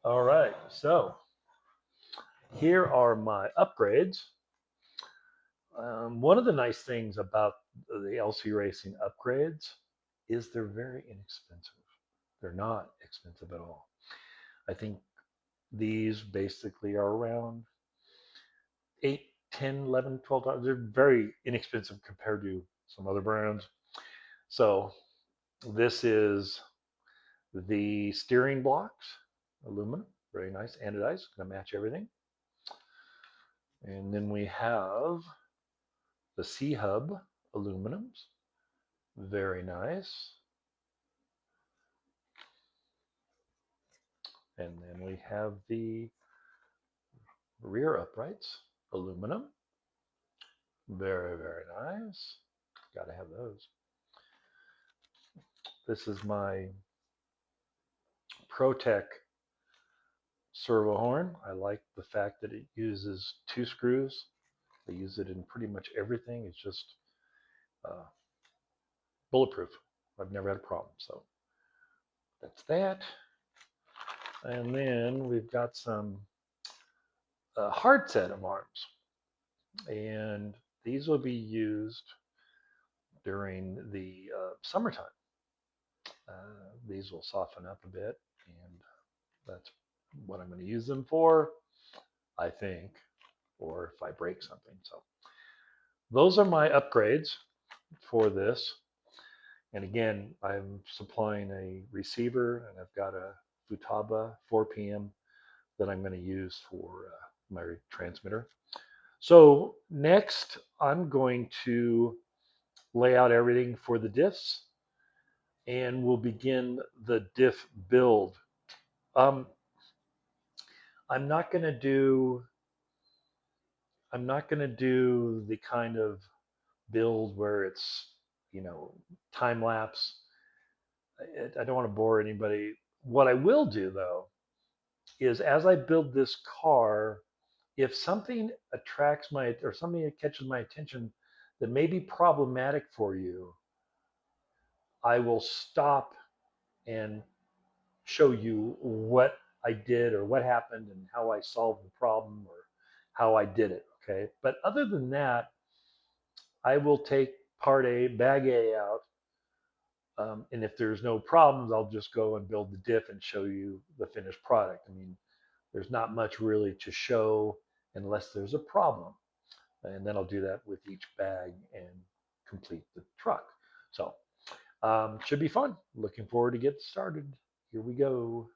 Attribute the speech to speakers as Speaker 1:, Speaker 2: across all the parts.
Speaker 1: All right, so here are my upgrades. One of the nice things about the LC Racing upgrades is they're very inexpensive. They're not expensive at all. I think these basically are around 8, 10, 11, $12. They're very inexpensive compared to some other brands. So this is the steering blocks, aluminum, very nice, anodized, gonna match everything. And then we have the C hub aluminums, very nice. And then we have the rear uprights, aluminum, very, very nice. Got to have those. This is my ProTech servo horn. I like the fact that it uses 2 screws. They use it in pretty much everything. It's just uh, bulletproof. I've never had a problem. So that's that. And then we've got some hard set of arms. And these will be used during the summertime. These will soften up a bit, and that's what I'm going to use them for, I think, or if I break something. So those are my upgrades for this. And again, I'm supplying a receiver, and I've got a Futaba 4PM that I'm going to use for my transmitter. So next, I'm going to lay out everything for the diffs, and we'll begin the diff build. Um, I'm not going to do I'm not going to do the kind of build where it's, you know, time lapse. I don't want to bore anybody. What I will do though is as I build this car, if something attracts my or something that catches my attention that may be problematic for you, I will stop and show you what I did or what happened and how I solved the problem or how I did it. Okay. But other than that, I will take part A, bag A out. And if there's no problems, I'll just go and build the diff and show you the finished product. I mean, there's not much really to show unless there's a problem. And then I'll do that with each bag and complete the truck. So should be fun. Looking forward to get started. Here we go.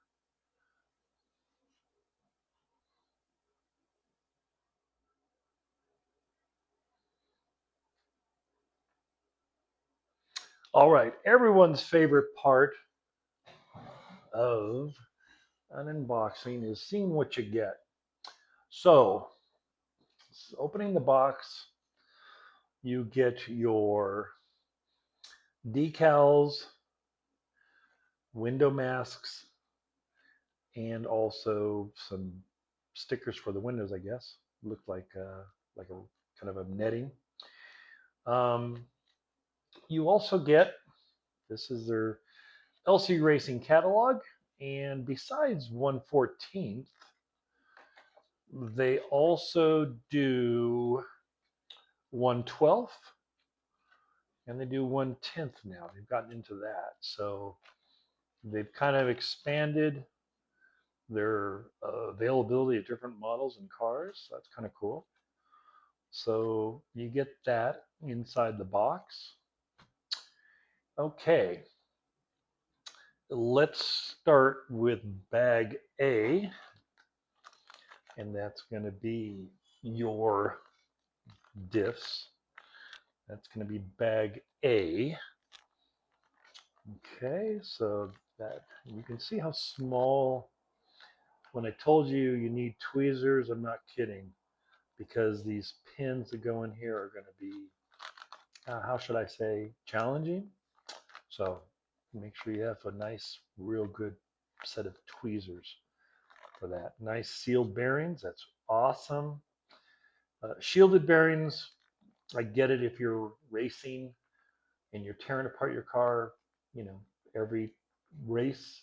Speaker 1: All right, everyone's favorite part of an unboxing is seeing what you get. So, opening the box, you get your decals, window masks, and also some stickers for the windows. I guess looked like a kind of a netting. Um, you also get this is their LC Racing catalog, and besides 1/14th, they also do 1/12th and they do 1/10th now. They've gotten into that. So they've kind of expanded their availability of different models and cars. So that's kind of cool. So you get that inside the box. Okay, let's start with bag A, and that's going to be your diffs. That's going to be bag A. Okay, so that you can see how small. When I told you you need tweezers, I'm not kidding, because these pins that go in here are going to be, how should I say, challenging. So make sure you have a nice, real good set of tweezers for that. Nice sealed bearings. That's awesome. Shielded bearings. I get it if you're racing and you're tearing apart your car, you know, every race.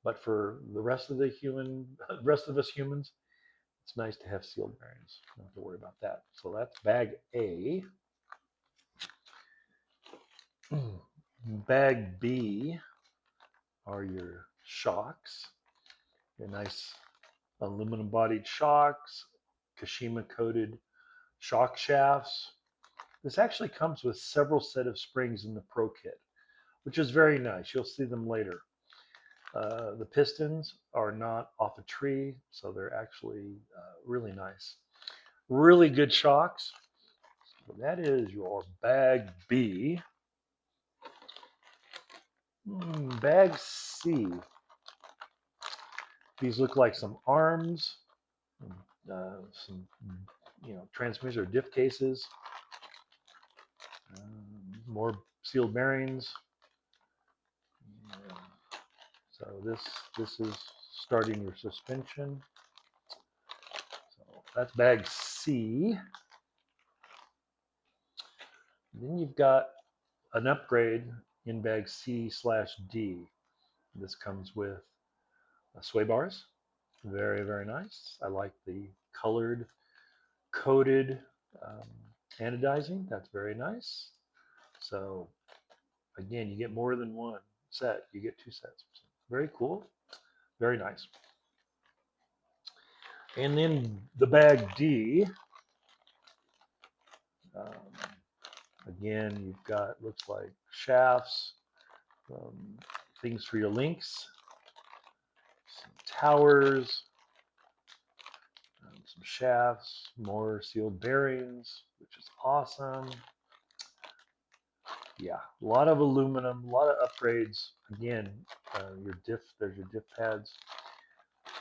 Speaker 1: But for the rest of rest of us humans, it's nice to have sealed bearings. Don't have to worry about that. So that's bag A. Bag B are your shocks, your nice aluminum bodied shocks, Kashima coated shock shafts. This actually comes with several set of springs in the Pro Kit, which is very nice. You'll see them later. The pistons are not off a tree, so they're actually really nice. Really good shocks. So that is your bag B. Bag C. These look like some arms, some transmission or diff cases, more sealed bearings. So this is starting your suspension. So that's bag C. Then you've got an upgrade in bag C/D. This comes with sway bars. Very, very nice. I like the colored, coated anodizing. That's very nice. So again, you get more than one set. You get two sets. Very cool. Very nice. And then the bag D. Again, you've got, looks like shafts, things for your links, some towers, some shafts, more sealed bearings, which is awesome. Yeah, a lot of aluminum, a lot of upgrades. Again, there's your diff pads.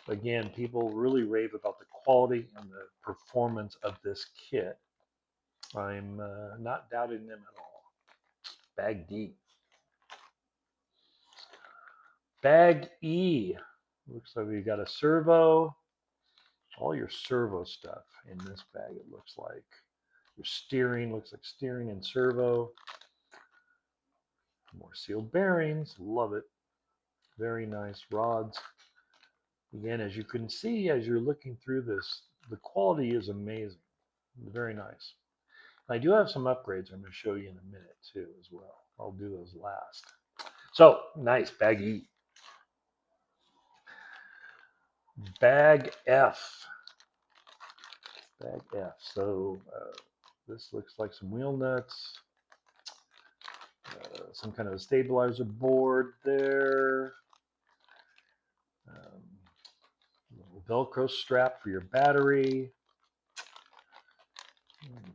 Speaker 1: Again, people really rave about the quality and the performance of this kit. I'm not doubting them at all. Bag D. Bag E. Looks like we got a servo. All your servo stuff in this bag, it looks like. Your steering, looks like steering and servo. More sealed bearings, love it. Very nice rods. Again, as you can see, as you're looking through this, the quality is amazing. Very nice. I do have some upgrades I'm going to show you in a minute too as well. I'll do those last. So, nice, bag E. Bag F. Bag F. So this looks like some wheel nuts, some kind of a stabilizer board there, little Velcro strap for your battery,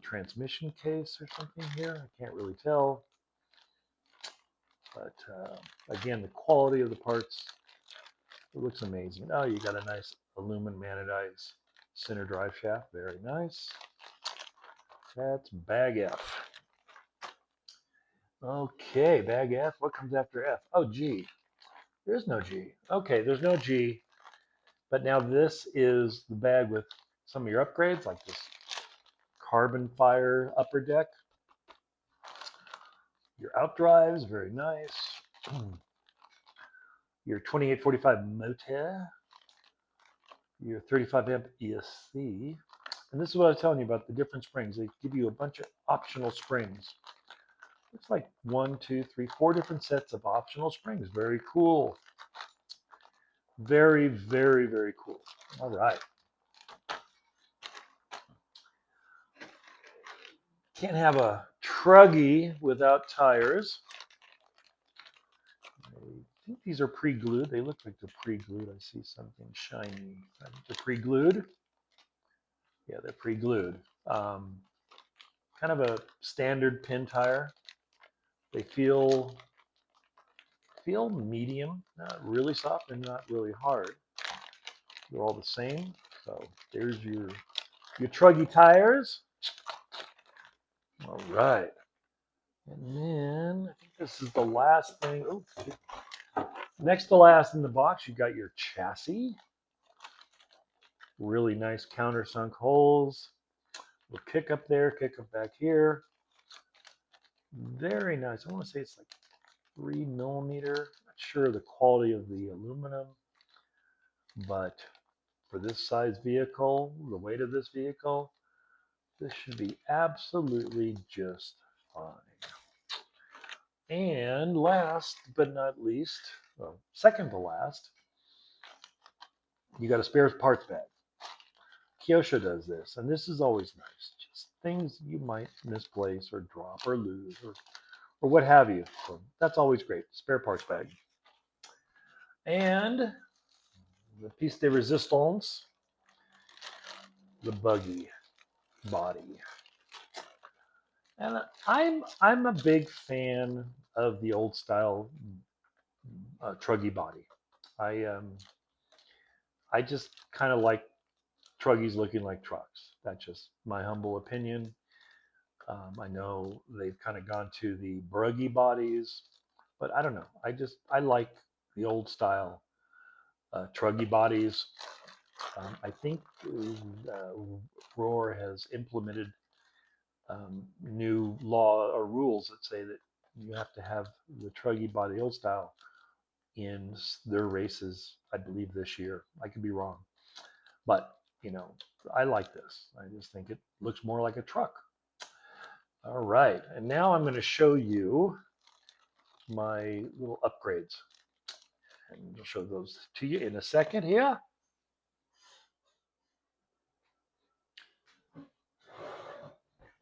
Speaker 1: transmission case or something here. I can't really tell. But again, the quality of the parts, it looks amazing. Oh, you got a nice aluminum anodized center drive shaft. Very nice. That's bag F. Okay, bag F. What comes after F? Oh, G. There's no G. Okay, there's no G. But now this is the bag with some of your upgrades, like this carbon fire upper deck. Your outdrives, very nice. Your 2845 motor. Your 35 amp ESC. And this is what I was telling you about the different springs. They give you a bunch of optional springs. It's like 1, 2, 3, 4 different sets of optional springs. Very cool. Very, very, very cool. All right. Can't have a Truggy without tires. I think these are pre-glued. They look like they're pre-glued. I see something shiny. I think they're pre-glued. Yeah, they're pre-glued. Kind of a standard pin tire. They feel medium, not really soft and not really hard. They're all the same. So there's your Truggy tires. All right. And then I think this is the last thing. Oh, next to last in the box, you got your chassis. Really nice countersunk holes. We'll kick up there, kick up back here. Very nice. I want to say it's like 3 millimeter. I sure the quality of the aluminum, but for this size vehicle, the weight of this vehicle, this should be absolutely just fine. And last but not least, well, second to last, you got a spare parts bag. Kyosho does this, and this is always nice. Just things you might misplace or drop or lose or what have you. So that's always great. Spare parts bag. And the piece de resistance, the buggy body. And I'm a big fan of the old style Truggy body. I I just kind of like Truggies looking like trucks. That's just my humble opinion. I know they've kind of gone to the bruggy bodies, but I don't know. I like the old style Truggy bodies. I think Roar has implemented new law or rules that say that you have to have the Truggy body old style in their races. I believe this year. I could be wrong, but I like this. I just think it looks more like a truck. All right, and now I'm going to show you my little upgrades. And I'll show those to you in a second here.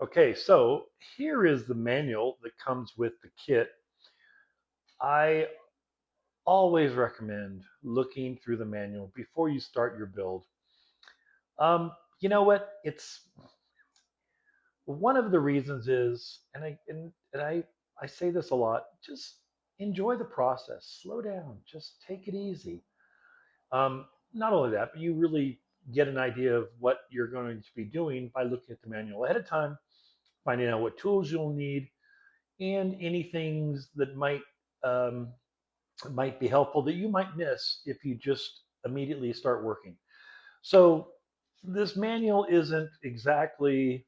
Speaker 1: Okay, so here is the manual that comes with the kit. I always recommend looking through the manual before you start your build. You know what? It's one of the reasons is, and I say this a lot, just enjoy the process. Slow down. Just take it easy. Not only that, but you really get an idea of what you're going to be doing by looking at the manual ahead of time, finding out what tools you'll need, and any things that might be helpful that you might miss if you just immediately start working. So this manual isn't exactly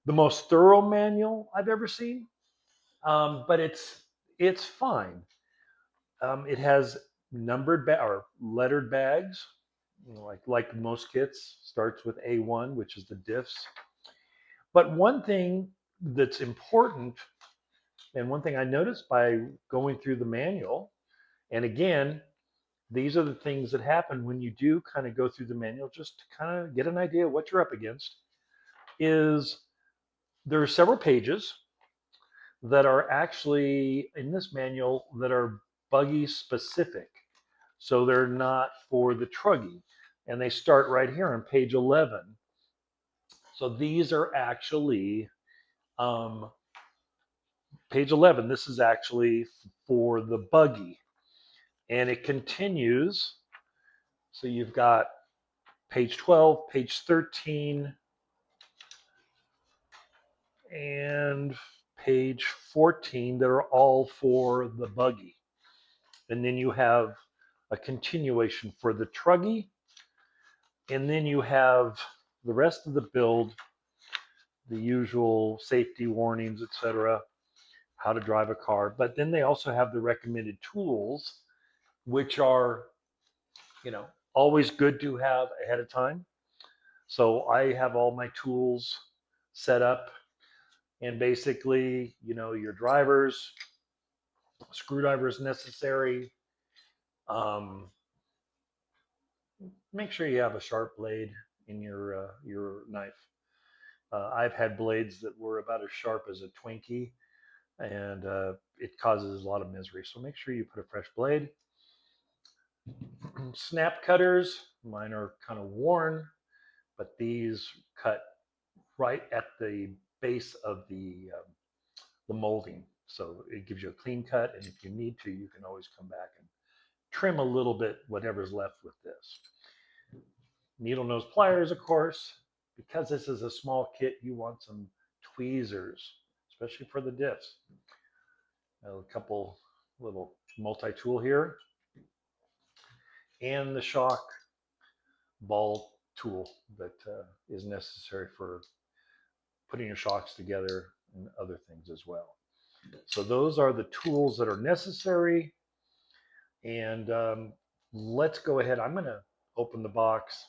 Speaker 1: the most thorough manual I've ever seen, but it's fine. It has or lettered bags, like most kits. Starts with A1, which is the diffs. But one thing that's important, and one thing I noticed by going through the manual, and again, these are the things that happen when you do kind of go through the manual, just to kind of get an idea of what you're up against, is there are several pages that are actually in this manual that are buggy specific. So they're not for the Truggy. And they start right here on page 11. So these are actually um, page 11. This is actually for the buggy. And it continues. So you've got page 12, page 13, and page 14 that are all for the buggy. And then you have a continuation for the Truggy. And then you have the rest of the build, the usual safety warnings, etc., how to drive a car. But then they also have the recommended tools, which are, always good to have ahead of time. So I have all my tools set up, and basically, your drivers, screwdrivers necessary. Um, Make sure you have a sharp blade in your knife. I've had blades that were about as sharp as a Twinkie, and it causes a lot of misery. So make sure you put a fresh blade. Snap cutters, mine are kind of worn, but these cut right at the base of the molding. So it gives you a clean cut, and if you need to, you can always come back and trim a little bit whatever's left with this. Needle nose pliers, of course. Because this is a small kit, you want some tweezers, especially for the diffs. A couple little multi-tool here, and the shock ball tool that is necessary for putting your shocks together and other things as well. So those are the tools that are necessary. And let's go ahead. I'm going to open the box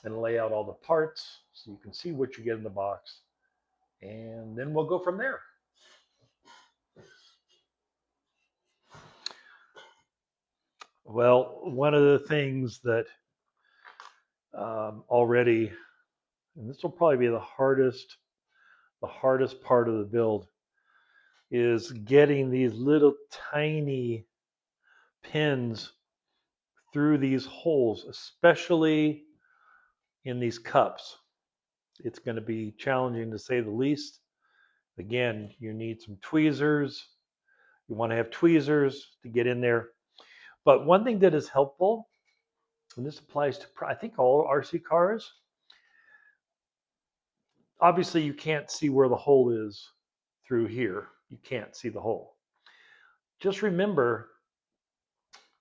Speaker 1: and lay out all the parts so you can see what you get in the box. And then we'll go from there. Well, one of the things that already, and this will probably be the hardest part of the build, is getting these little tiny pins through these holes, especially in these cups. It's going to be challenging to say the least. Again, you need some tweezers. You want to have tweezers to get in there. But one thing that is helpful, and this applies to, I think, all RC cars, obviously you can't see where the hole is through here. You can't see the hole. Just remember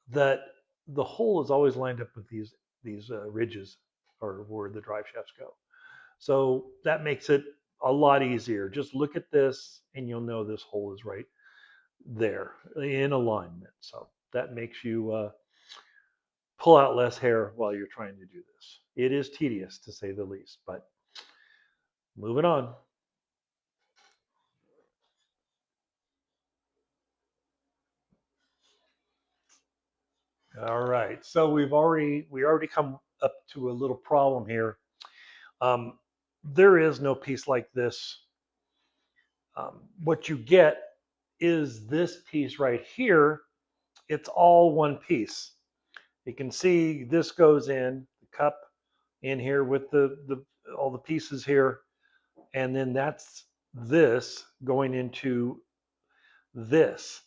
Speaker 1: that the hole is always lined up with these ridges, or where the drive shafts go. So that makes it a lot easier. Just look at this and you'll know this hole is right there in alignment. So that makes you pull out less hair while you're trying to do this. It is tedious, to say the least, but moving on. All right, so we already come up to a little problem here. Um, there is no piece like this. What you get is this piece right here. It's all one piece. You can see this goes in the cup in here with the all the pieces here, and then that's this going into this.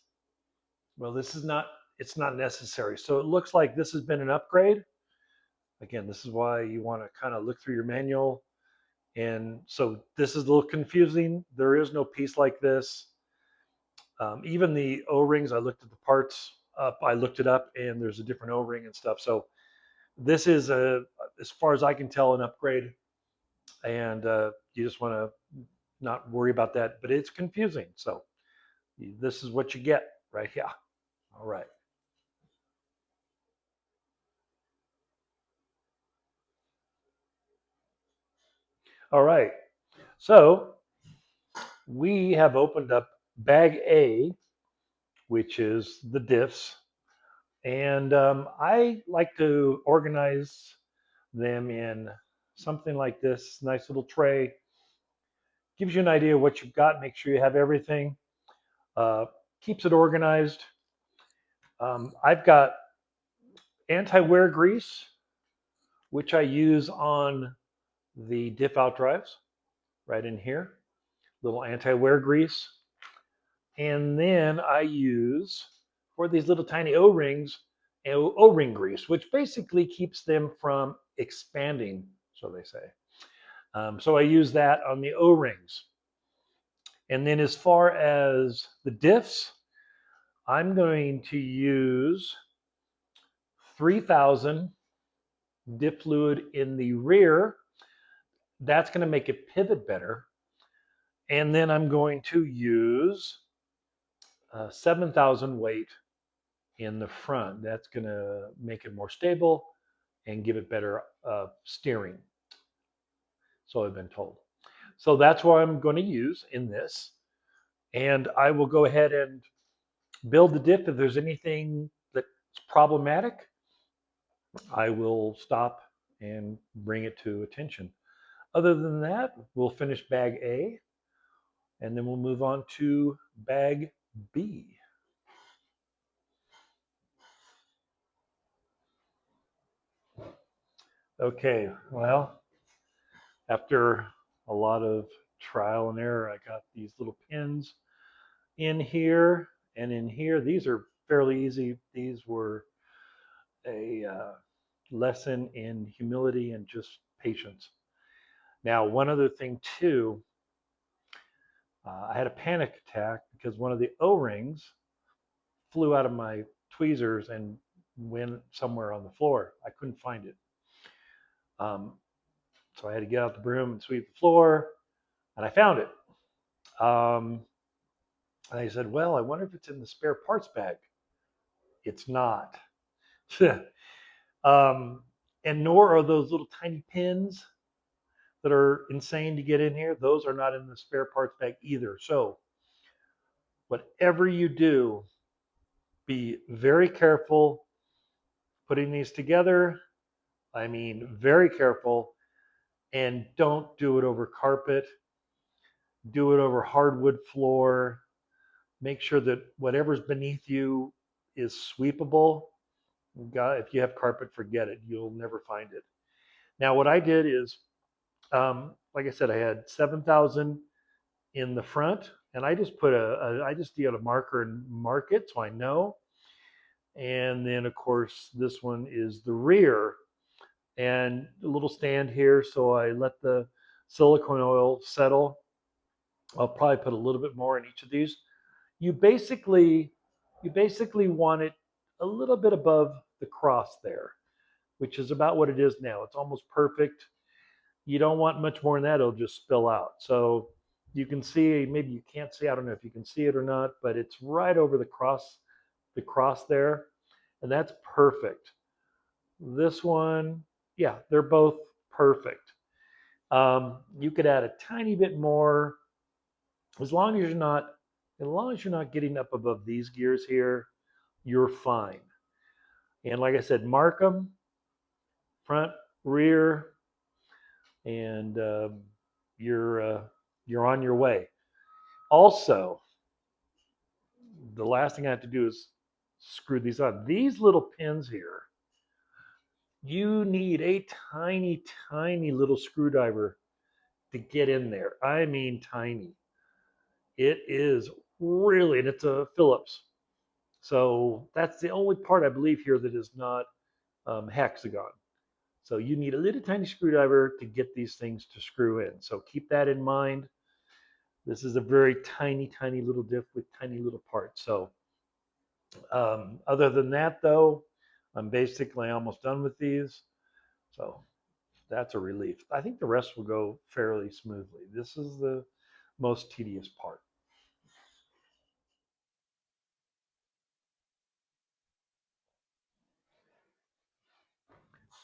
Speaker 1: Well, this is not, it's not necessary. So it looks like this has been an upgrade. Again, this is why you want to kind of look through your manual. And so this is a little confusing. There is no piece like this. Even the O-rings, I looked at the parts up, I looked it up, and there's a different O-ring and stuff. So this is as far as I can tell, an upgrade. And you just want to not worry about that, but it's confusing. So this is what you get right here. All right. All right. So we have opened up bag A, which is the diffs. And I like to organize them in something like this nice little tray. Gives you an idea of what you've got. Make sure you have everything. Uh, Keeps it organized. I've got anti-wear grease, which I use on the diff out drives right in here. Little anti-wear grease. And then I use, for these little tiny O-rings, O-ring grease, which basically keeps them from expanding, so they say. So I use that on the O-rings. And then as far as the diffs, I'm going to use 3000 diff fluid in the rear. That's going to make it pivot better. And then I'm going to use 7,000 weight in the front. That's going to make it more stable and give it better steering. So I've been told. So that's what I'm going to use in this. And I will go ahead and build the diff. If there's anything that's problematic, I will stop and bring it to attention. Other than that, we'll finish bag A and then we'll move on to bag B. Okay, well, after a lot of trial and error, I got these little pins in here and in here. These are fairly easy. These were a lesson in humility and just patience. Now, one other thing too, I had a panic attack because one of the O-rings flew out of my tweezers and went somewhere on the floor. I couldn't find it. So I had to get out the broom and sweep the floor, and I found it. Um, And I said, well, I wonder if it's in the spare parts bag. It's not. um, and nor are those little tiny pins that are insane to get in here. Those are not in the spare parts bag either. So whatever you do, be very careful putting these together. I mean, very careful. And don't do it over carpet. Do it over hardwood floor. Make sure that whatever's beneath you is sweepable. God, if you have carpet, forget it. You'll never find it. Now, what I did is, like I said, I had 7,000 in the front, and I just put I just did a marker and mark it so I know. And then, of course, this one is the rear, and a little stand here, so I let the silicone oil settle. I'll probably put a little bit more in each of these. You basically, you basically want it a little bit above the cross there, which is about what it is now. It's almost perfect. You don't want much more than that, it'll just spill out. So you can see, maybe you can't see, I don't know if you can see it or not, but it's right over the cross there, and that's perfect. This one, yeah, they're both perfect. You could add a tiny bit more, as long as you're not, as long as you're not getting up above these gears here, you're fine. And like I said, mark them front, rear, and you're on your way. Also, the last thing I have to do is screw these on. These little pins here, you need a tiny, tiny little screwdriver to get in there. I mean, tiny. It is really, and it's a Phillips. So that's the only part I believe here that is not hexagon. So you need a little tiny screwdriver to get these things to screw in. So keep that in mind. This is a very tiny, tiny little diff with tiny little parts. So other than that, though, I'm basically almost done with these. So that's a relief. I think the rest will go fairly smoothly. This is the most tedious part.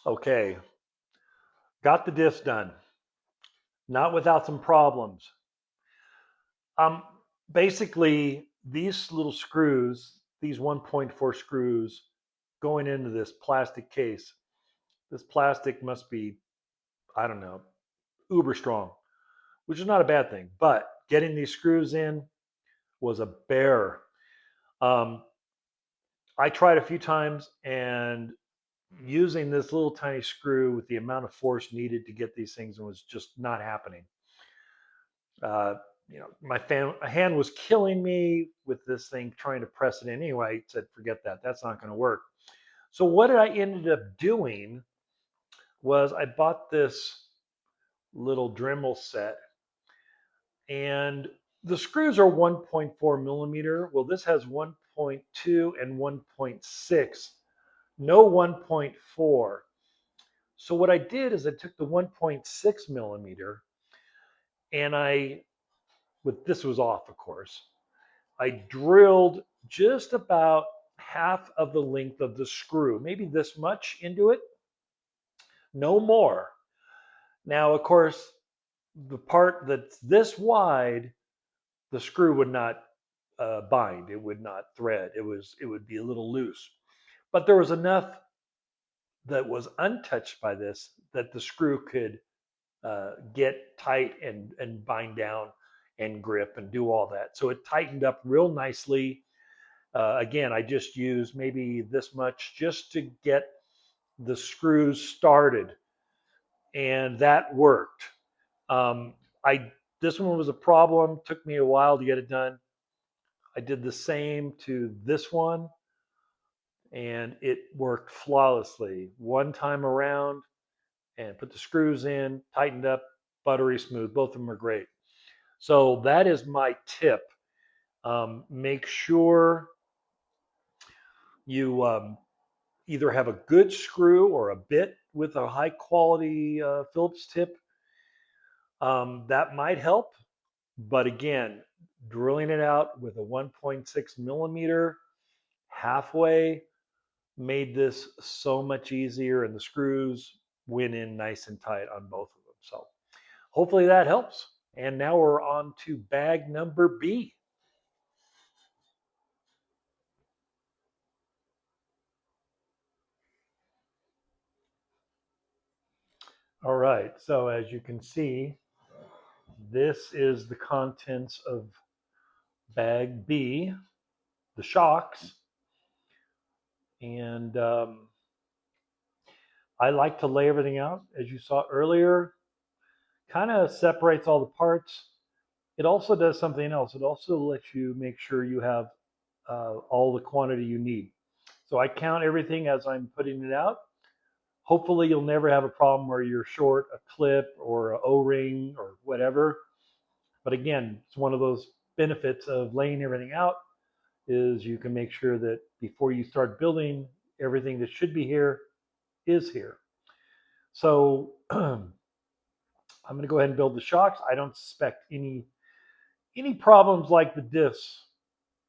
Speaker 1: Okay, got the disc done. Not without some problems. Um, Basically, these little screws, these 1.4 screws going into this plastic case, this plastic must be, I don't know, uber strong, which is not a bad thing. But getting these screws in was a bear. Um, I tried a few times, and using this little tiny screw with the amount of force needed to get these things was just not happening. Uh, my hand was killing me with this thing trying to press it in. Anyway, I said, forget that. That's not going to work. So what I ended up doing was I bought this little Dremel set, and the screws are 1.4 millimeter. Well, this has 1.2 and 1.6, no 1.4. So what I did is I took the 1.6 millimeter, and with this was off, of course, I drilled just about half of the length of the screw, maybe this much into it, no more. Now, of course, the part that's this wide, the screw would not bind. It would not thread. It would be a little loose. But there was enough that was untouched by this that the screw could get tight and bind down and grip and do all that. So it tightened up real nicely. Again, I just used maybe this much just to get the screws started, and that worked. I This one was a problem. Took me a while to get it done. I did the same to this one, and it worked flawlessly. One time around, and put the screws in, tightened up, buttery smooth. Both of them are great. So that is my tip. Make sure you either have a good screw or a bit with a high quality Phillips tip. That might help. But again, drilling it out with a 1.6 millimeter halfway made this so much easier, and the screws went in nice and tight on both of them. So hopefully that helps. And now we're on to bag number B. All right, so as you can see, this is the contents of bag B, the shocks. And I like to lay everything out, as you saw earlier, kind of separates all the parts. It also does something else. It also lets you make sure you have all the quantity you need. So I count everything as I'm putting it out. Hopefully you'll never have a problem where you're short a clip or an O-ring or whatever. But again, it's one of those benefits of laying everything out is you can make sure that before you start building, everything that should be here is here. So I'm going to go ahead and build the shocks. I don't suspect any problems like the diffs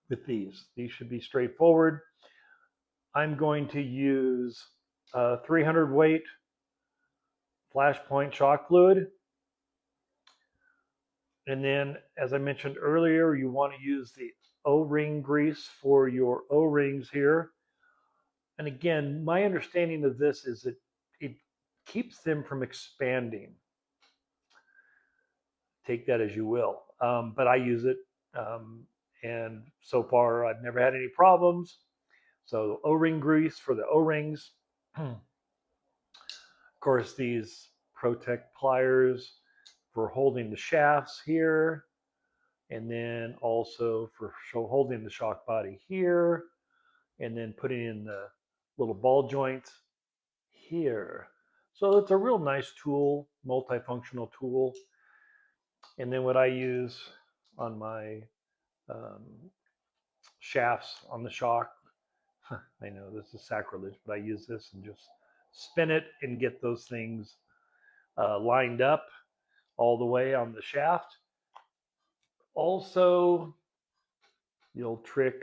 Speaker 1: with these. These should be straightforward. I'm going to use 300 weight flashpoint shock fluid. And then, as I mentioned earlier, you want to use the O-ring grease for your O-rings here. And again, my understanding of this is that it keeps them from expanding. Take that as you will. But I use it. And so far, I've never had any problems. So O-ring grease for the O-rings. Of course, these Protect pliers for holding the shafts here. And then also for holding the shock body here. And then putting in the little ball joints here. So it's a real nice tool, multifunctional tool. And then what I use on my shafts on the shock, I know this is sacrilege, but I use this and just spin it and get those things lined up all the way on the shaft. Also, the old trick,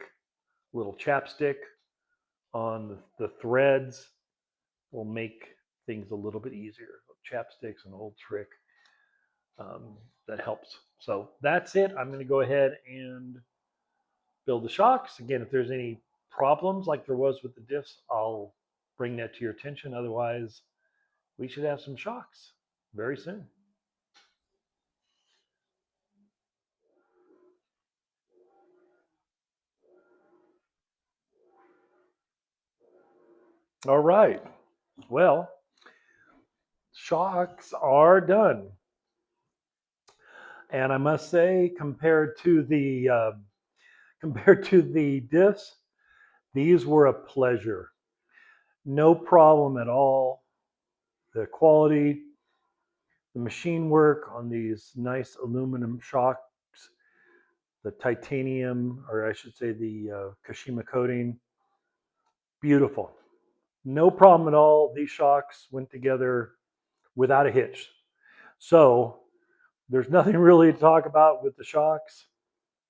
Speaker 1: little chapstick on the threads will make things a little bit easier. Chapstick's an old trick that helps. So that's it. I'm going to go ahead and build the shocks. Again, if there's any problems like there was with the diffs, I'll bring that to your attention. Otherwise, we should have some shocks very soon. All right. Well, shocks are done. And I must say, compared to the diffs, these were a pleasure. No problem at all. The quality, the machine work on these nice aluminum shocks, the titanium, or I should say the Kashima coating, beautiful. No problem at all. These shocks went together without a hitch. So there's nothing really to talk about with the shocks.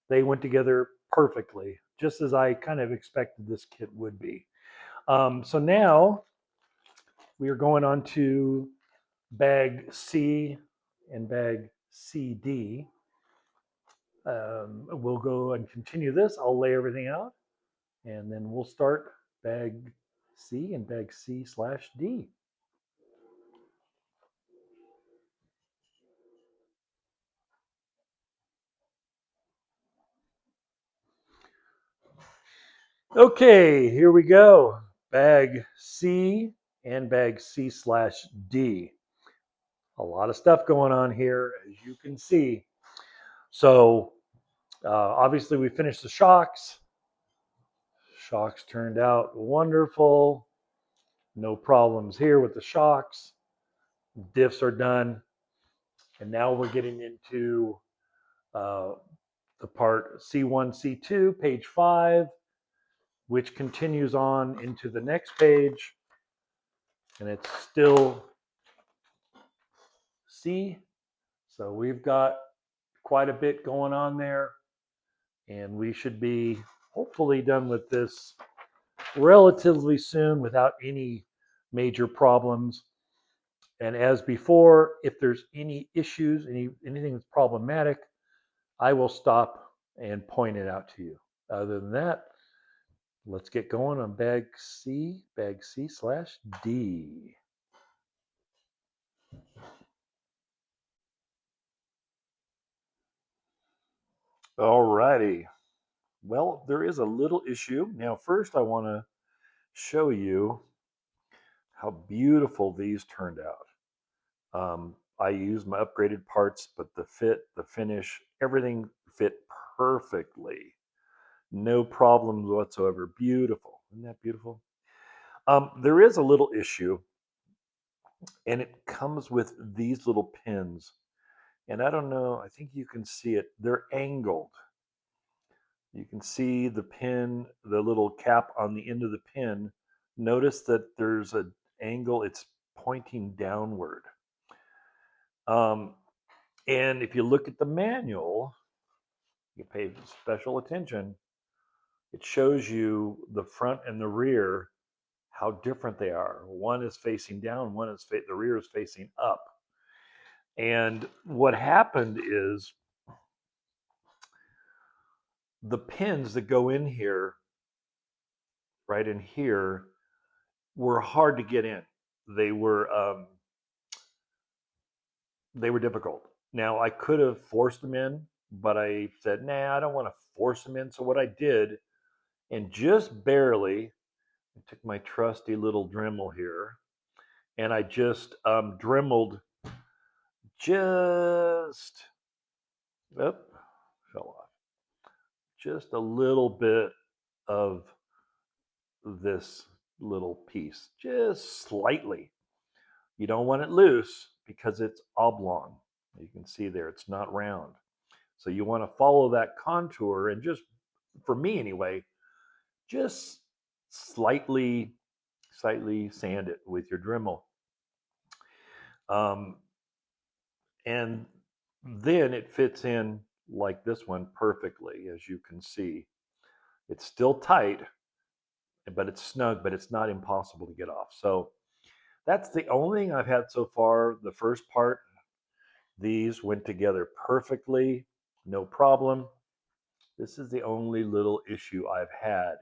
Speaker 1: They went together perfectly, just as I kind of expected this kit would be. So now we are going on to bag C and bag CD. We'll go and continue this. I'll lay everything out, and then we'll start bag C and bag C/D. Okay, here we go. Bag C and bag C/D. A lot of stuff going on here, as you can see. So obviously we finished the shocks. Shocks turned out wonderful. No problems here with the shocks. Diffs are done. And now we're getting into the part C1, C2, page 5, which continues on into the next page. And it's still C. So we've got quite a bit going on there. And we should be hopefully done with this relatively soon without any major problems. And as before, if there's any issues, anything that's problematic, I will stop and point it out to you. Other than that, let's get going on bag C/D. All righty. Well, there is a little issue. Now, first, I want to show you how beautiful these turned out. I used my upgraded parts, but the fit, the finish, everything fit perfectly. No problems whatsoever. Beautiful. Isn't that beautiful? There is a little issue, and it comes with these little pins. And I don't know, I think you can see it. They're angled. You can see the pin, the little cap on the end of the pin. Notice that there's an angle, it's pointing downward. Um, and if you look at the manual, you pay special attention, it shows you the front and the rear, how different they are. One is facing down, the rear is facing up. And what happened is the pins that go in here, right in here, were hard to get in. They were difficult. Now I could have forced them in, but I said, nah, I don't want to force them in. So what I did, and just barely, I took my trusty little Dremel here, and I just dremeled just, oh, fell off, just a little bit of this little piece, just slightly. You don't want it loose because it's oblong. You can see there, it's not round. So you want to follow that contour and just, for me anyway, just slightly sand it with your Dremel. Um, and then it fits in like this one perfectly, as you can see. It's still tight, but it's snug, but it's not impossible to get off. So that's the only thing I've had so far. The first part, these went together perfectly, no problem. This is the only little issue I've had.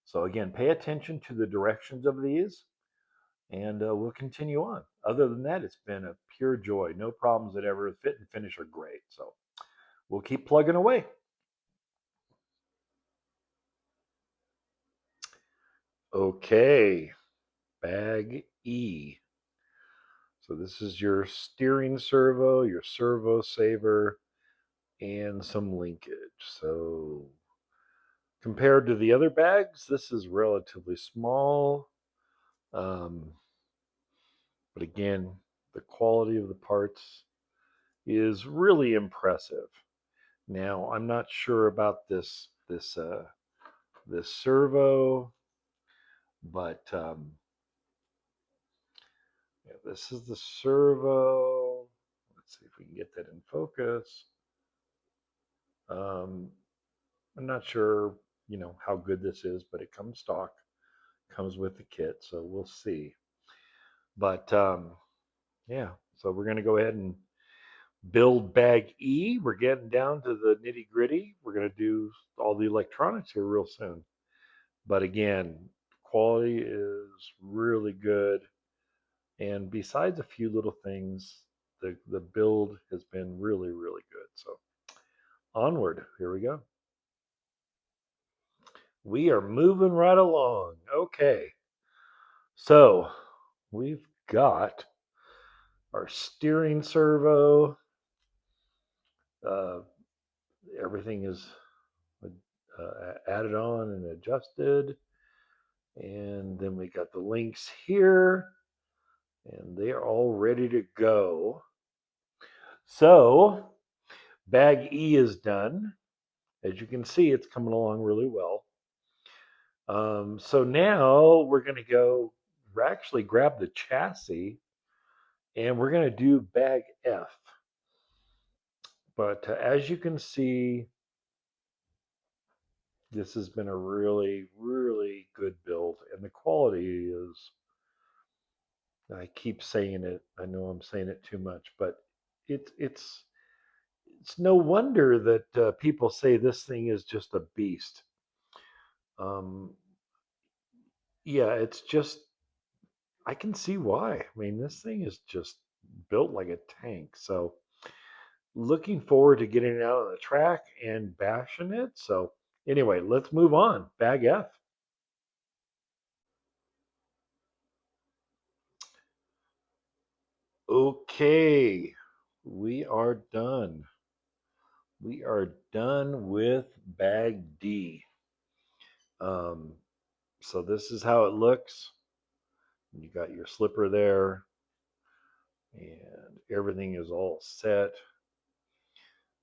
Speaker 1: So again, pay attention to the directions of these, and we'll continue on. Other than that, it's been a pure joy. No problems that ever fit and finish are great. So we'll keep plugging away. Okay, bag E. So this is your steering servo, your servo saver, and some linkage. So compared to the other bags, this is relatively small. Um, but again, the quality of the parts is really impressive. Now, I'm not sure about this servo, but yeah, this is the servo. Let's see if we can get that in focus. Um, I'm not sure, how good this is, but it comes stock, comes with the kit, so we'll see. But yeah, so we're going to go ahead and build bag E. We're getting down to the nitty gritty. We're going to do all the electronics here real soon. But again, quality is really good. And besides a few little things, the build has been really, really good. So onward, here we go. We are moving right along. Okay. So we've got our steering servo. Uh, Everything is added on and adjusted. And then we got the links here, and they are all ready to go. So bag E is done. As you can see, it's coming along really well. So now we're going to go actually grab the chassis, and we're going to do bag F. But as you can see, This has been a really, really good build, and the quality is. I keep saying it. I know I'm saying it too much, but it's it's no wonder that people say this thing is just a beast. Um, yeah, it's just I can see why. I mean, this thing is just built like a tank. So looking forward to getting it out on the track and bashing it. So anyway, let's move on. Bag F. Okay, we are done. We are done with bag D. Um, so this is how it looks. You got your slipper there, and everything is all set.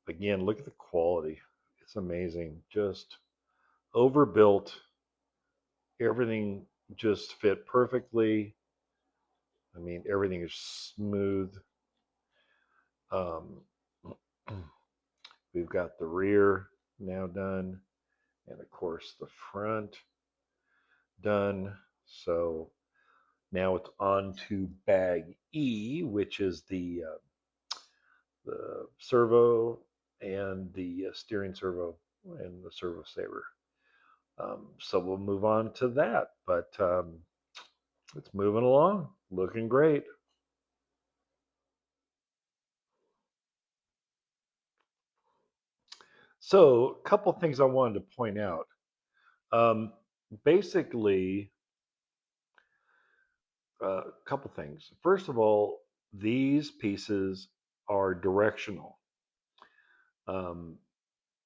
Speaker 1: Again, look at the quality. It's amazing. Just overbuilt. Everything just fit perfectly. I mean, everything is smooth. Um, we've got the rear now done, and of course the front done. So now it's on to bag E, which is the servo and the steering servo and the servo saver. So we'll move on to that, but it's moving along, looking great. So, a couple things I wanted to point out. Um, Basically, a couple things. First of all, these pieces are directional. Um,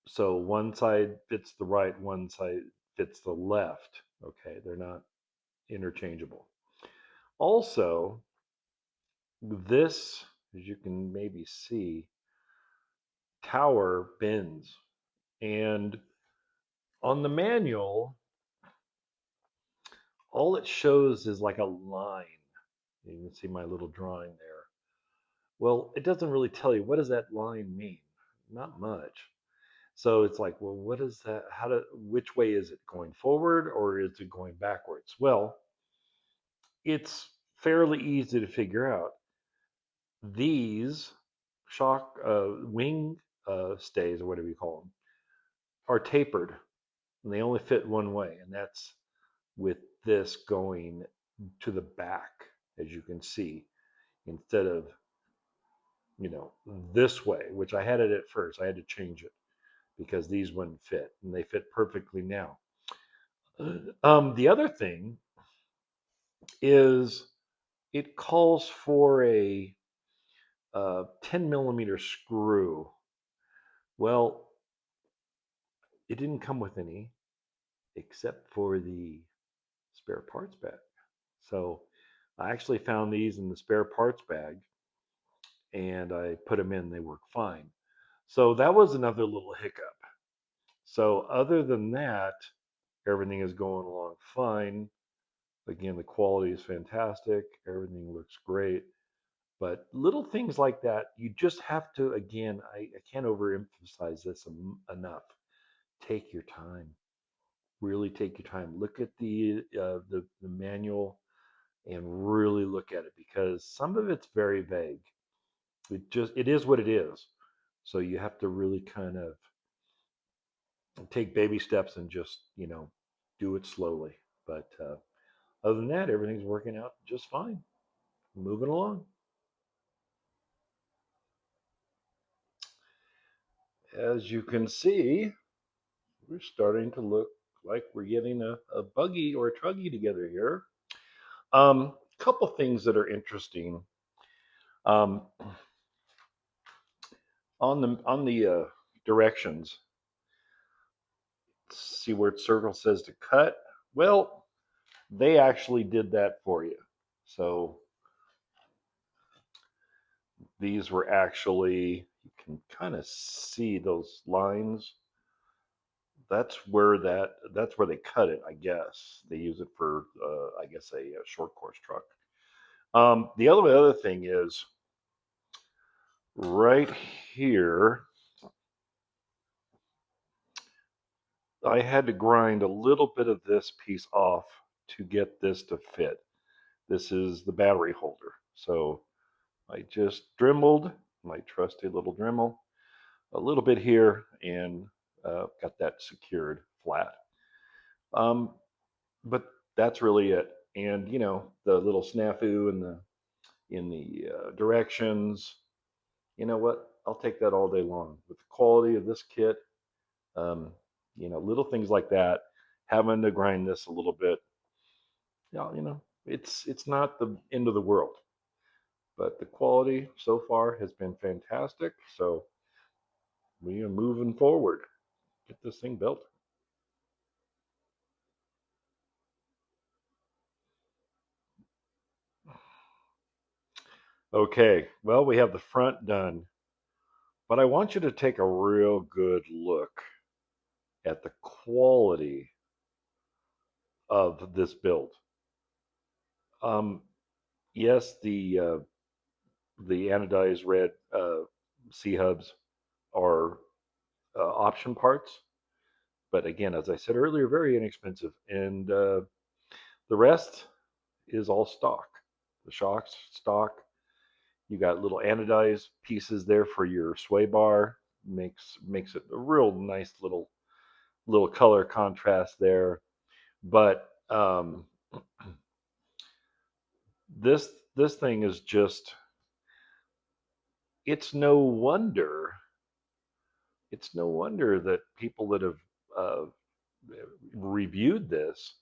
Speaker 1: so one side fits the right, one side fits the left. Okay, they're not interchangeable. Also, this, as you can maybe see, tower bends. And on the manual, all it shows is like a line. You can see my little drawing there. Well, it doesn't really tell you what does that line mean. Not much. So it's like, well, what is that? Which way is it going forward or is it going backwards? Well, it's fairly easy to figure out. These shock wing stays or whatever you call them are tapered and they only fit one way, and that's with this going to the back, as you can see, instead of this way, which I had it at first. I had to change it because these wouldn't fit, and they fit perfectly now. The other thing is it calls for a 10 millimeter screw. Well, it didn't come with any except for the spare parts bag. So I actually found these in the spare parts bag and I put them in. They work fine. So that was another little hiccup. So other than that, everything is going along fine. Again, the quality is fantastic. Everything looks great. But little things like that, you just have to, again, I can't overemphasize this enough. Take your time. Really take your time. Look at the manual and really look at it because some of it's very vague. It is what it is. So you have to really kind of take baby steps and just do it slowly. But other than that, everything's working out just fine. Moving along. As you can see, we're starting to look like we're getting a buggy or a truggy together here. Couple things that are interesting. Um, on the directions, see where it circle says to cut. Well, they actually did that for you. So these were actually, you can kind of see those lines. That's where they cut it. I guess they use it for I guess a short course truck. The other thing is right here. I had to grind a little bit of this piece off to get this to fit. This is the battery holder. So I just dremeled my trusty little Dremel a little bit here and got that secured flat. Um, but that's really it. And you know, the little snafu in the directions. You know what? I'll take that all day long. With the quality of this kit, um, you know, little things like that, having to grind this a little bit, you know, it's not the end of the world. But the quality so far has been fantastic. So we are moving forward. Get this thing built. Okay, well, we have the front done, but I want you to take a real good look at the quality of this build. Um, yes, the anodized red C hubs are option parts, but again, as I said earlier, very inexpensive, and the rest is all stock. The shocks stock. You got little anodized pieces there for your sway bar. Makes it a real nice little color contrast there. But this thing is just, it's no wonder it's no wonder that people that have uh, reviewed this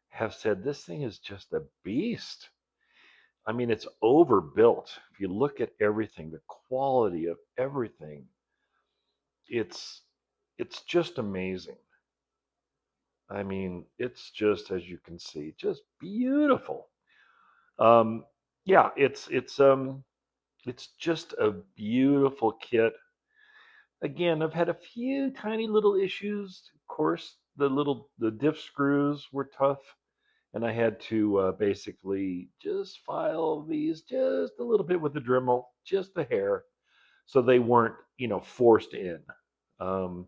Speaker 1: have said this thing is just a beast. I mean, it's overbuilt. If you look at everything, the quality of everything, it's it's just amazing. I mean, it's just, as you can see, just beautiful. Um, yeah, it's just a beautiful kit. Again, I've had a few tiny little issues. Of course, the diff screws were tough, and I had to basically just file these just a little bit with the Dremel, just a hair, so they weren't, you know, forced in. Um,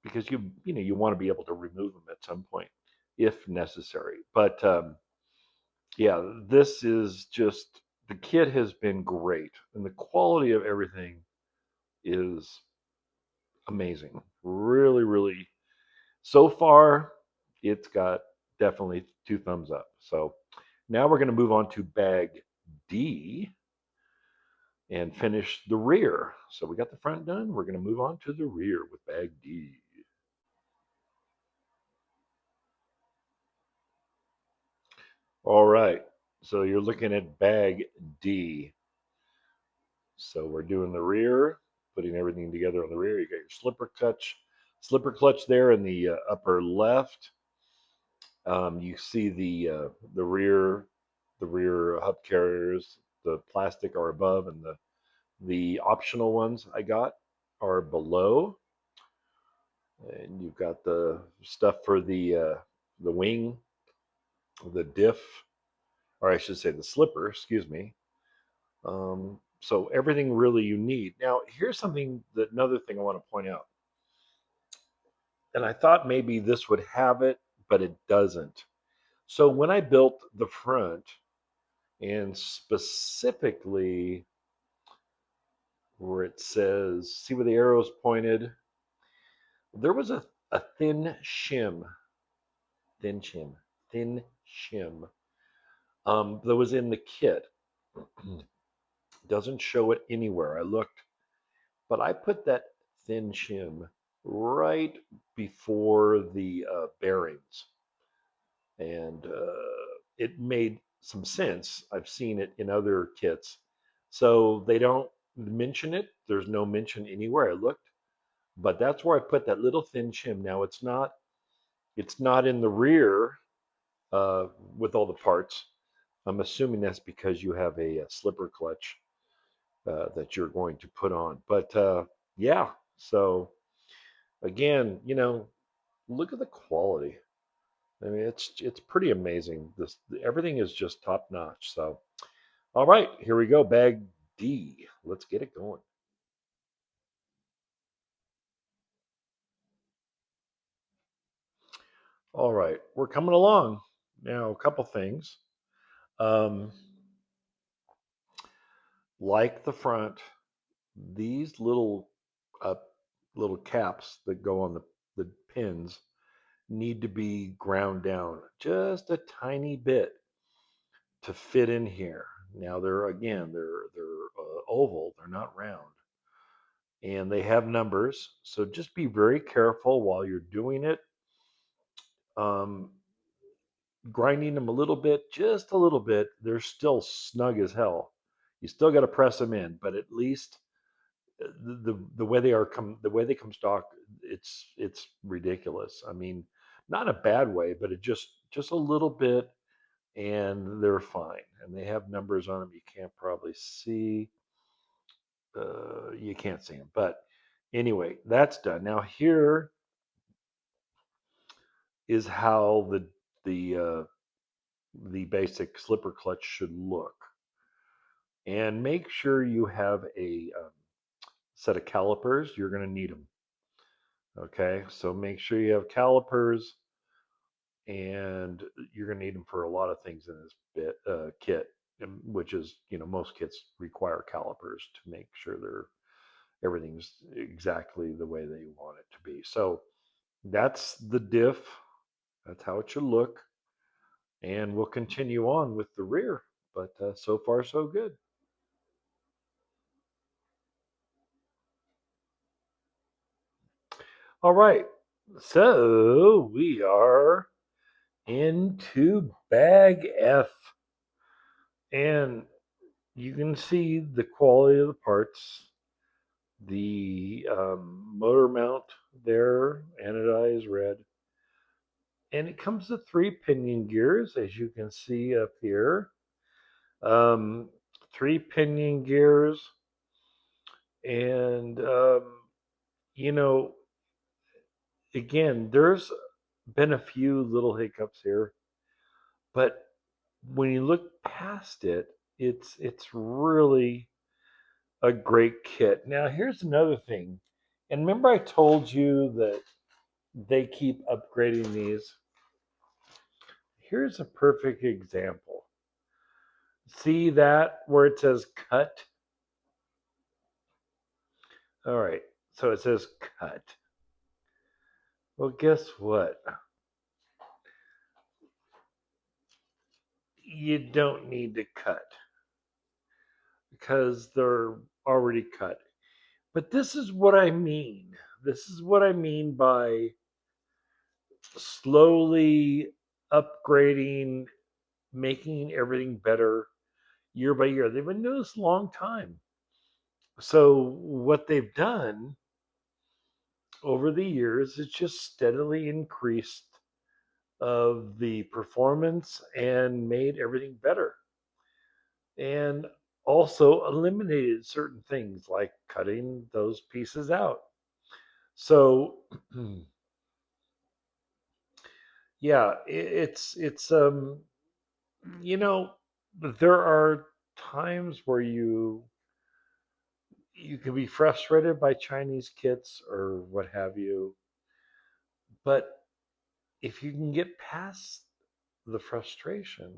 Speaker 1: because you know you want to be able to remove them at some point if necessary. But yeah, this is just, the kit has been great, and the quality of everything is amazing. Really, really. So far, it's got definitely two thumbs up. So now we're going to move on to bag D and finish the rear. So we got the front done. We're going to move on to the rear with bag D. All right. So you're looking at bag D. So we're doing the rear, putting everything together on the rear. You got your slipper clutch there in the upper left. You see the rear hub carriers. The plastic are above, and the optional ones I got are below. And you've got the stuff for the wing, the diff, or I should say the slipper. Excuse me. So everything really you need. Now, here's something that another thing I want to point out. And I thought maybe this would have it, but it doesn't. So when I built the front, and specifically where it says, see where the arrow's pointed, there was a thin shim, thin shim that was in the kit. Doesn't show it anywhere. I looked, but I put that thin shim right before the bearings, and it made some sense. I've seen it in other kits, so they don't mention it. There's no mention anywhere I looked, but that's where I put that little thin shim. Now it's not in the rear uh, with all the parts. I'm assuming that's because you have a slipper clutch that you're going to put on. But yeah, so again, you know, look at the quality. I mean, it's pretty amazing. This everything is just top notch. So, all right, here we go. Bag D. Let's get it going. All right, we're coming along now. A couple things, um, like the front, these uh, little caps that go on the pins need to be ground down just a tiny bit to fit in here. Now they're oval, they're not round, and they have numbers. So just be very careful while you're doing it. Um, Grinding them a little bit, just a little bit, they're still snug as hell. You still got to press them in, but at least the way the way they come stock, it's ridiculous. I mean, not in a bad way, but it just a little bit, and they're fine. And they have numbers on them. You can't probably see. You can't see them, but anyway, that's done. Now here is how the basic slipper clutch should look. And make sure you have a set of calipers. You're going to need them. Okay, so make sure you have calipers, and you're going to need them for a lot of things in this kit, which is, most kits require calipers to make sure everything's exactly the way they want it to be. So that's the diff. That's how it should look, and we'll continue on with the rear. But so far, so good. All right, so we are into bag F, and you can see the quality of the parts. The motor mount there, anodized red, and it comes with 3 pinion gears, as you can see up here. Um, 3 pinion gears, and you know, again, there's been a few little hiccups here, but when you look past it, it's really a great kit. Now, here's another thing. And remember, I told you that they keep upgrading these? Here's a perfect example. See that where it says cut? All right, so it says cut. Well, guess what? You don't need to cut because they're already cut. But this is what I mean. This is what I mean by slowly upgrading, making everything better year by year. They've been doing this a long time. So what they've done over the years is just steadily increased of the performance and made everything better. And also eliminated certain things like cutting those pieces out. So yeah, it's you know, there are times where you can be frustrated by Chinese kits or what have you, but if you can get past the frustration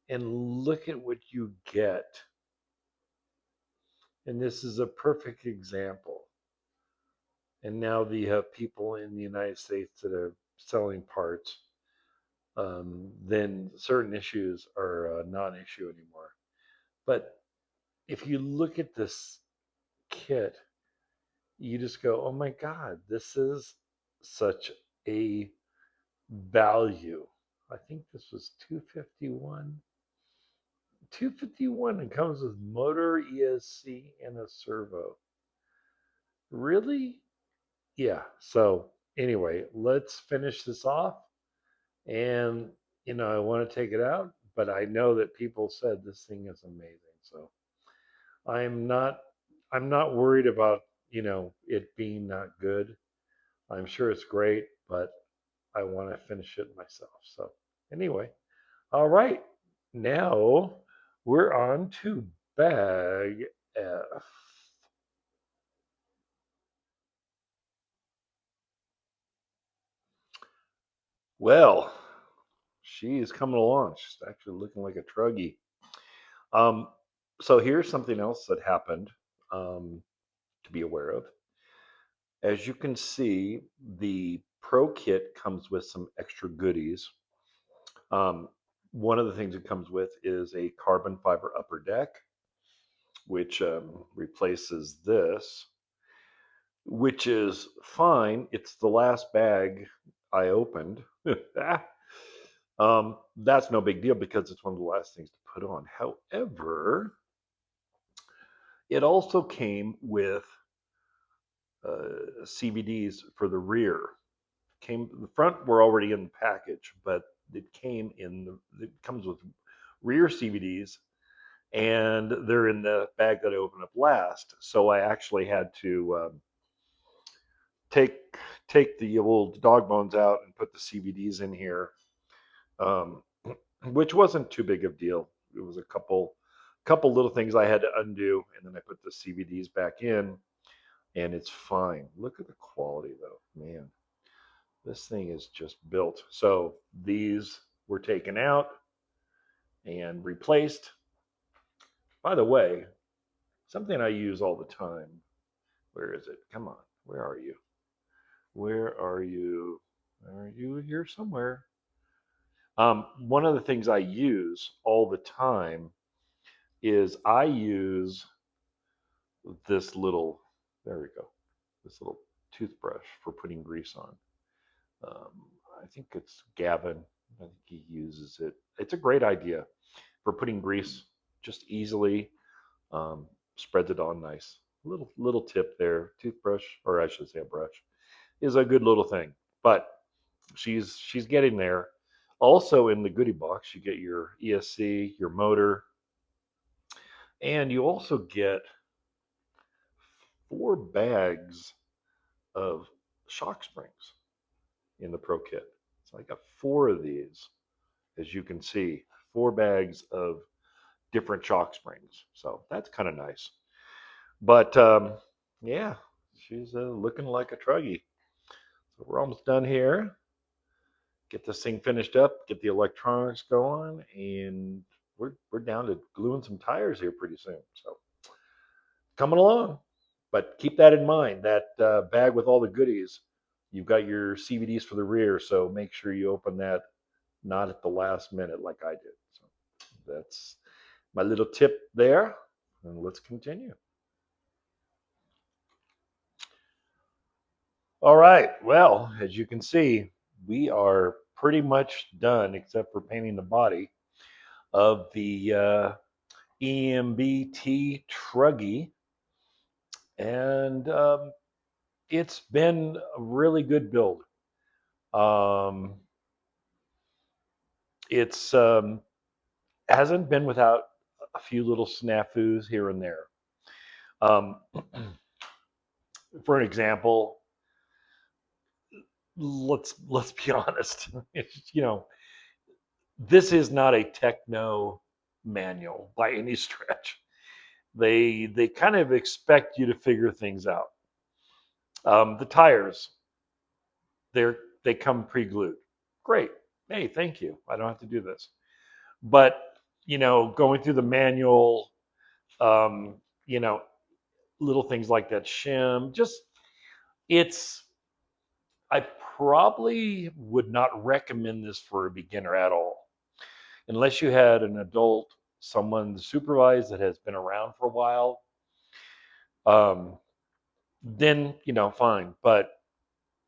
Speaker 1: and look at what you get, and this is a perfect example. And now you have people in the United States that are selling parts, then certain issues are a non-issue anymore. But if you look at this kit, you just go, "Oh my God, this is such a value." I think this was 251. 251. It comes with motor, ESC, and a servo. Really? Yeah. So anyway, let's finish this off. And I want to take it out, but I know that people said this thing is amazing. So I'm not I'm not worried about, it being not good. I'm sure it's great, but I want to finish it myself. So anyway, all right. Now we're on to bag F. Well, she is coming along. She's actually looking like a truggy. Um, so here's something else that happened to be aware of. As you can see, the Pro Kit comes with some extra goodies. Um, one of the things it comes with is a carbon fiber upper deck, which replaces this, which is fine. It's the last bag I opened. That's no big deal because it's one of the last things to put on. However, it also came with CVDs for the rear. Came the front were already in the package, but it comes with rear CVDs, and they're in the bag that I opened up last. So I actually had to take take the old dog bones out and put the CVDs in here, um, which wasn't too big of a deal. It was a couple little things I had to undo, and then I put the CVDs back in, and it's fine. Look at the quality, though, man. This thing is just built. So these were taken out and replaced. By the way, something I use all the time. Where is it? Come on. Where are you? Where are you? Are you here somewhere? One of the things I use all the time is I use this little, there we go, this little toothbrush for putting grease on. Um, I think it's Gavin. I think he uses it. It's a great idea for putting grease just easily. Um, Spreads it on nice. Little tip there. Toothbrush, or I should say a brush, is a good little thing. But she's getting there. Also in the goodie box, you get your ESC, your motor, and you also get 4 bags of shock springs in the Pro Kit. So I got 4 of these, as you can see, 4 bags of different shock springs. So that's kind of nice. But yeah, she's looking like a truggy. So we're almost done here. Get this thing finished up, get the electronics going, and we're down to gluing some tires here pretty soon. So coming along. But keep that in mind. That bag with all the goodies, you've got your CVDs for the rear, so make sure you open that not at the last minute like I did. So that's my little tip there. And let's continue. All right. Well, as you can see, we are pretty much done except for painting the body of the EMB-T Truggy. And it's been a really good build. Um, it's hasn't been without a few little snafus here and there. Um, for an example, let's be honest. You know, this is not a techno manual by any stretch. They kind of expect you to figure things out. The tires, they come pre-glued. Great. Hey, thank you. I don't have to do this. But going through the manual, um, you know, little things like that shim, just it's. I probably would not recommend this for a beginner at all, unless you had an adult, someone supervised that has been around for a while. Um, then fine. But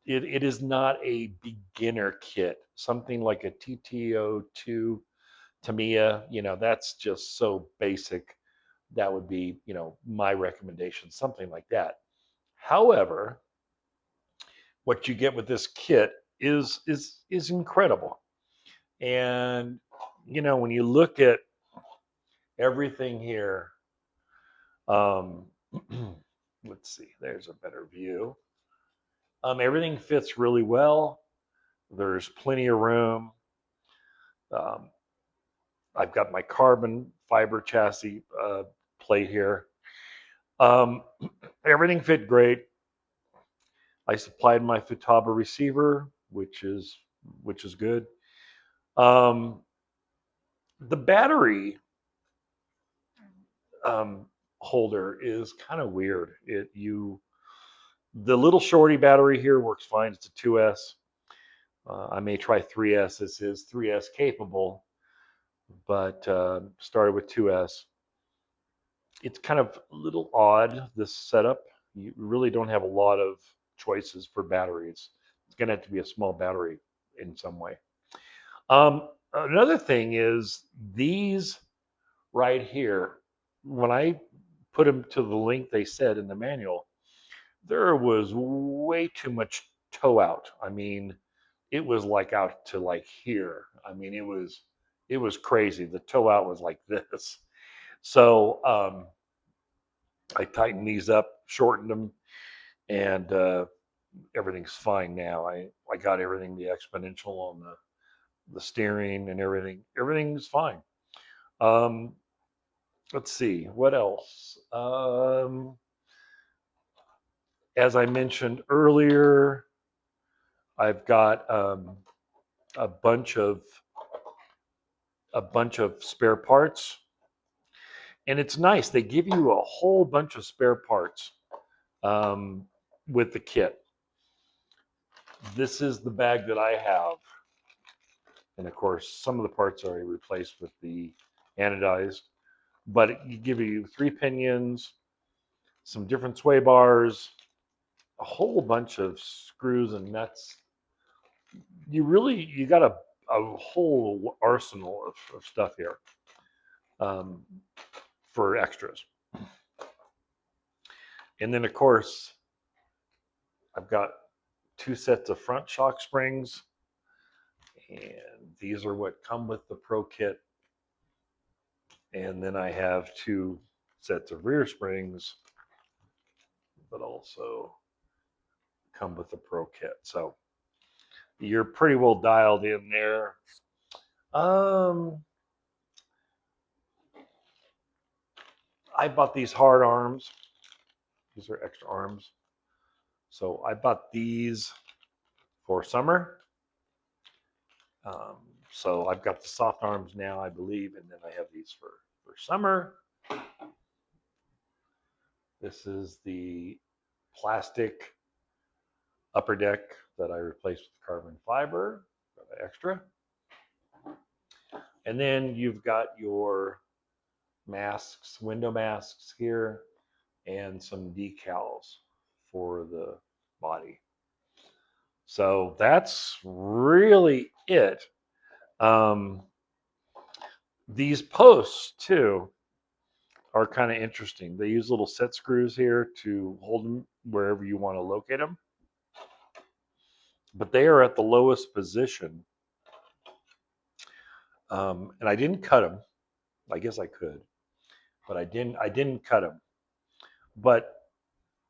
Speaker 1: it is not a beginner kit. Something like a TTO2 Tamiya, that's just so basic. That would be, my recommendation, something like that. However, what you get with this kit is incredible. And when you look at everything here, um, let's see, there's a better view. Everything fits really well. There's plenty of room. Um, I've got my carbon fiber chassis plate here. Um, Everything fit great. I supplied my Futaba receiver, which is which is good. Um, the battery um, holder is kind of weird. The little shorty battery here works fine. It's a 2S. I may try 3S. This is 3S capable, but started with 2S. It's kind of a little odd, this setup. You really don't have a lot of choices for batteries. It's going to have to be a small battery in some way. Another thing is these right here, when I put them to the length they said in the manual, there was way too much toe out. I mean, it was like out to like here. I mean, it was crazy. The toe out was like this. So I tightened these up, shortened them, and everything's fine now. I got everything, the exponential on the steering and everything. Everything's fine. Um, let's see what else. As I mentioned earlier, I've got a bunch of spare parts, and it's nice. They give you a whole bunch of spare parts um, with the kit. This is the bag that I have, and of course, some of the parts are replaced with the anodized. But it give you 3 pinions, some different sway bars, a whole bunch of screws and nuts. You got a whole arsenal of stuff here um, for extras. And then, of course, I've got 2 sets of front shock springs, and these are what come with the Pro Kit. And then I have 2 sets of rear springs that also come with the Pro Kit. So you're pretty well dialed in there. Um, I bought these hard arms. These are extra arms. So I bought these for summer. Um, so I've got the soft arms now, I believe, and then I have these for summer. This is the plastic upper deck that I replaced with carbon fiber, extra. And then you've got your masks, window masks here, and some decals for the body. So that's really it. Um, these posts too are kind of interesting. They use little set screws here to hold them wherever you want to locate them. But they are at the lowest position. And I didn't cut them. I guess I could, but I didn't cut them. But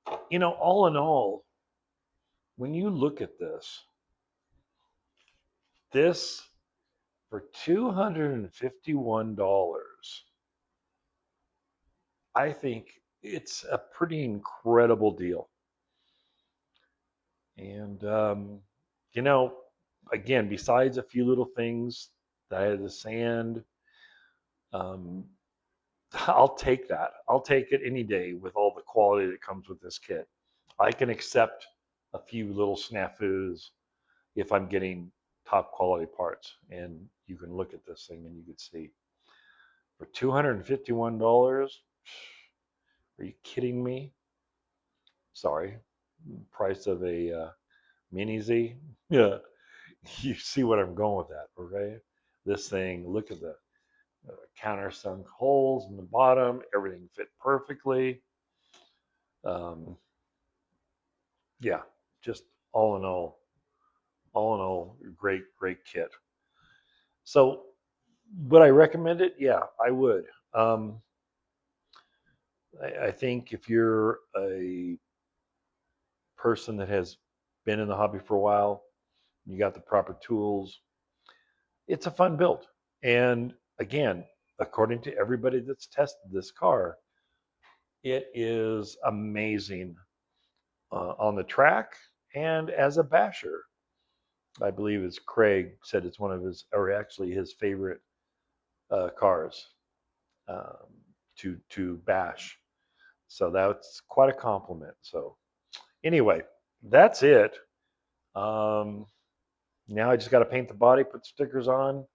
Speaker 1: all in all, when you look at this for $251, I think it's a pretty incredible deal. And again, besides a few little things that I had the sand, um, I'll take that. I'll take it any day with all the quality that comes with this kit. I can accept a few little snafus if I'm getting top quality parts. And you can look at this thing and you can see for $251, are you kidding me? Sorry, price of a Mini Z. Yeah, you see what I'm going with that, okay? This thing, look at the countersunk holes in the bottom. Everything fit perfectly. Um, yeah, just all in all, great kit. So, would I recommend it? Yeah, I would. I think if you're a person that has been in the hobby for a while, you got the proper tools, it's a fun build. And again, according to everybody that's tested this car, it is amazing on the track and as a basher. I believe it's Craig said it's one of his, or actually his favorite cars um, to bash. So that's quite a compliment. So anyway, that's it. Um, Now I just got to paint the body, put stickers on,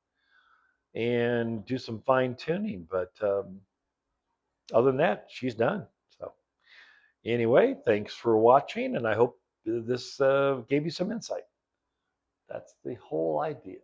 Speaker 1: and do some fine tuning. But other than that, she's done. So anyway, thanks for watching, and I hope this gave you some insight. That's the whole idea.